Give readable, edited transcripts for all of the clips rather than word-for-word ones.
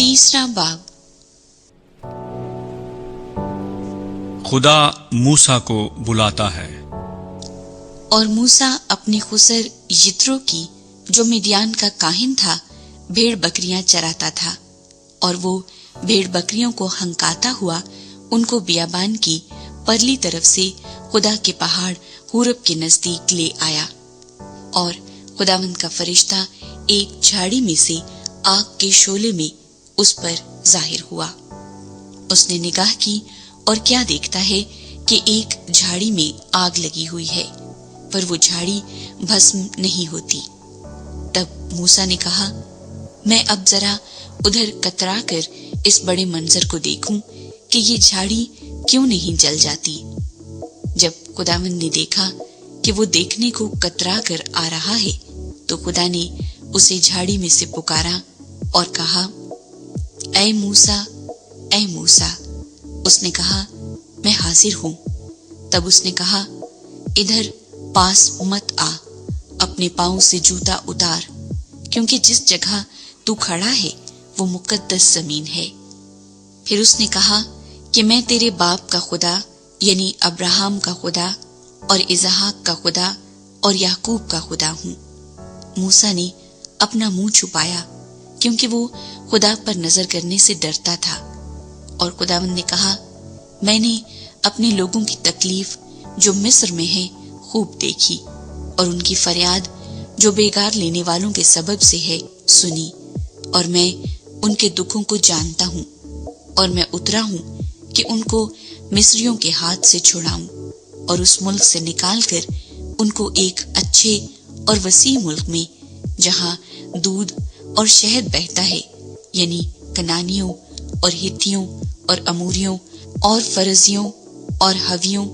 तीसरा बाब। खुदा मूसा को बुलाता है। और मूसा अपने खुसर यित्रो की, जो मिडियान का काहिन था, भेड़ बकरियां चराता था, और वो भेड़ बकरियों को हंकाता हुआ उनको बियाबान की परली तरफ से खुदा के पहाड़ हुरब के नजदीक ले आया। और खुदावंद का फरिश्ता एक झाड़ी में से आग के शोले में उस पर जाहिर हुआ। उसने निगाह की और क्या देखता है कि एक झाड़ी में आग लगी हुई है, पर वो झाड़ी भस्म नहीं होती। तब मूसा ने कहा, मैं अब जरा उधर कतरा कर इस बड़े मंजर को देखूं कि ये झाड़ी क्यों नहीं जल जाती। जब खुदावंद ने देखा कि वो देखने को कतरा कर आ रहा है, तो खुदा ने उसे झाड़ी में से पुकारा और कहा, ऐ मूसा, ऐ मूसा। उसने कहा, मैं हाजिर हूं। तब उसने कहा, इधर पास मत आ, अपने पांव से जूता उतार, क्योंकि जिस जगह तू खड़ा है वो मुकद्दस जमीन है। फिर उसने कहा कि मैं तेरे बाप का खुदा यानी अब्राहम का खुदा और इसहाक का खुदा और याकूब का खुदा हूँ। मूसा ने अपना मुंह छुपाया, क्योंकि वो खुदा पर नजर करने से डरता था। और खुदावंद ने कहा, मैंने अपने लोगों की तकलीफ जो मिस्र में है खूब देखी, और उनकी फरियाद जो बेगार लेने वालों के सबब से है सुनी, और मैं उनके दुखों को जानता हूँ। और मैं उतरा हूँ कि उनको मिस्रियों के हाथ से छुड़ाऊं और उस मुल्क से निकाल कर उनको एक अच्छे और वसी मुल्क में, जहाँ दूध और शहद बहता है, यानी कनानियों और हित्तियों और अमूरियों और फरजियों और हवियों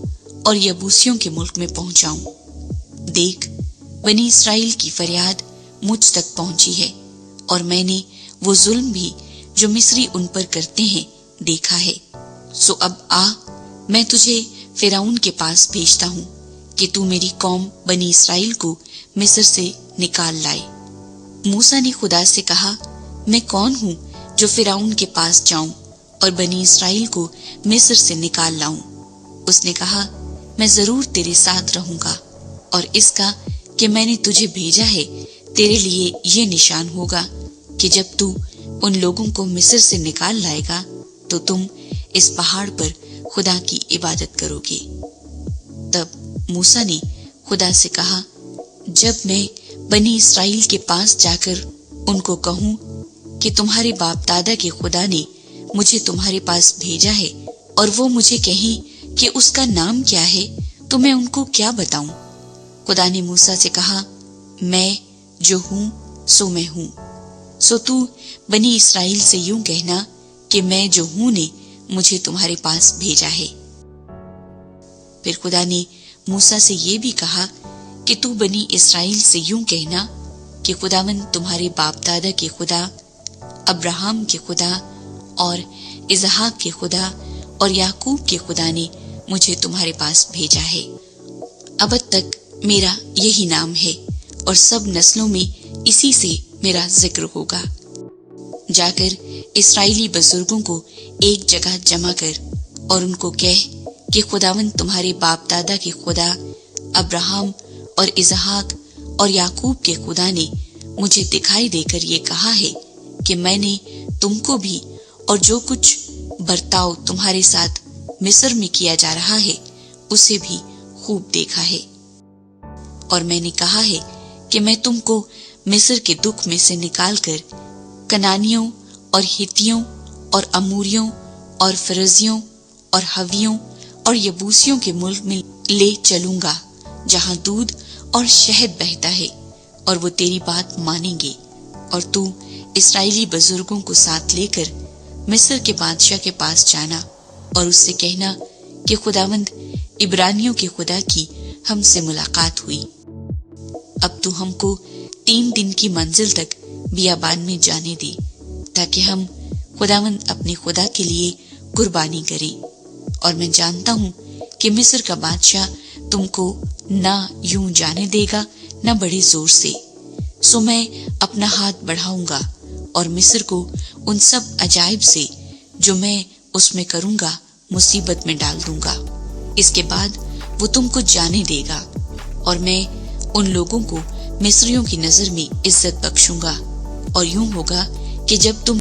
और यबूसियों के मुल्क में पहुंचाऊं। देख, बनी इसराइल की फरियाद मुझ तक पहुंची है, और मैंने वो जुल्म भी जो मिस्री उन पर करते हैं देखा है। सो अब आ, मैं तुझे फिरौन के पास भेजता हूँ कि तू मेरी कौम बनी इसराइल को मिस्र से निकाल लाए। मूसा ने खुदा से कहा, मैं कौन हूँ जो फिरौन के पास जाऊं और बनी इसराइल को मिस्र से निकाल लाऊं। उसने कहा, मैं जरूर तेरे साथ रहूंगा, और इसका कि मैंने तुझे भेजा है तेरे लिए ये निशान होगा कि जब तू उन लोगों को मिस्र से निकाल लाएगा तो तुम इस पहाड़ पर खुदा की इबादत करोगे। तब मूसा ने खुदा से कहा, जब मैं बनी इसराइल के पास जाकर उनको कहूं कि तुम्हारे बाप दादा के खुदा ने मुझे तुम्हारे पास भेजा है, और वो मुझे कहें कि उसका नाम क्या है, तो मैं उनको क्या बताऊं। खुदा ने मूसा से कहा, मैं जो हूं सो मैं हूं। सो तू बनी इसराइल से यूं कहना कि मैं जो हूं ने मुझे तुम्हारे पास भेजा है। फिर खुदा ने मूसा से ये भी कहा कि तू बनी इसराइल से यूं कहना कि खुदावंद तुम्हारे बाप दादा के खुदा, अब्राहम के खुदा और इसहाक के खुदा और याकूब के खुदा ने मुझे तुम्हारे पास भेजा है। अब तक मेरा यही नाम है, और सब नस्लों में इसी से मेरा जिक्र होगा। जाकर इस्राएली बुजुर्गों को एक जगह जमा कर और उनको कह कि खुदावंद तुम्हारे बाप दादा के खुदा, अब्राहम और इसहाक और याकूब के खुदा ने मुझे दिखाई देकर ये कहा है कि मैंने तुमको भी और जो कुछ बर्ताव तुम्हारे साथ मिस्र में किया जा रहा है उसे भी खूब देखा है। और मैंने कहा है कि मैं तुमको मिस्र के दुख में से निकालकर कनानियों और हित्तियों और अमूरियों और फरजियों और हवियों और यबूसियों के मुल्क में ले चलूंगा, जहां दूध और शहद बहता है, और वो तेरी बात मानेंगे। और तू इस्राएली बुजुर्गों को साथ लेकर मिस्र के बादशाह के पास जाना और उससे कहना कि खुदावंद इब्रानियों के खुदा की हमसे मुलाकात हुई। अब तू हमको 3 दिन की मंजिल तक बियाबान में जाने दे, ताकि हम खुदावंद अपने खुदा के लिए कुर्बानी करें। और मैं जानता हूँ कि मिस्र का बादशाह तुमको ना यूं जाने देगा न बड़े जोर से। सो मैं अपना हाथ बढ़ाऊंगा और मिस्र को ان سب عجائب سے جو میں اس میں کروں گا مصیبت میں ڈال دوں گا. اس کے بعد وہ تم کو جانے دے گا اور میں ان لوگوں کو مصریوں کی نظر میں عزت بخشوں گا. اور یوں ہوگا کہ جب تم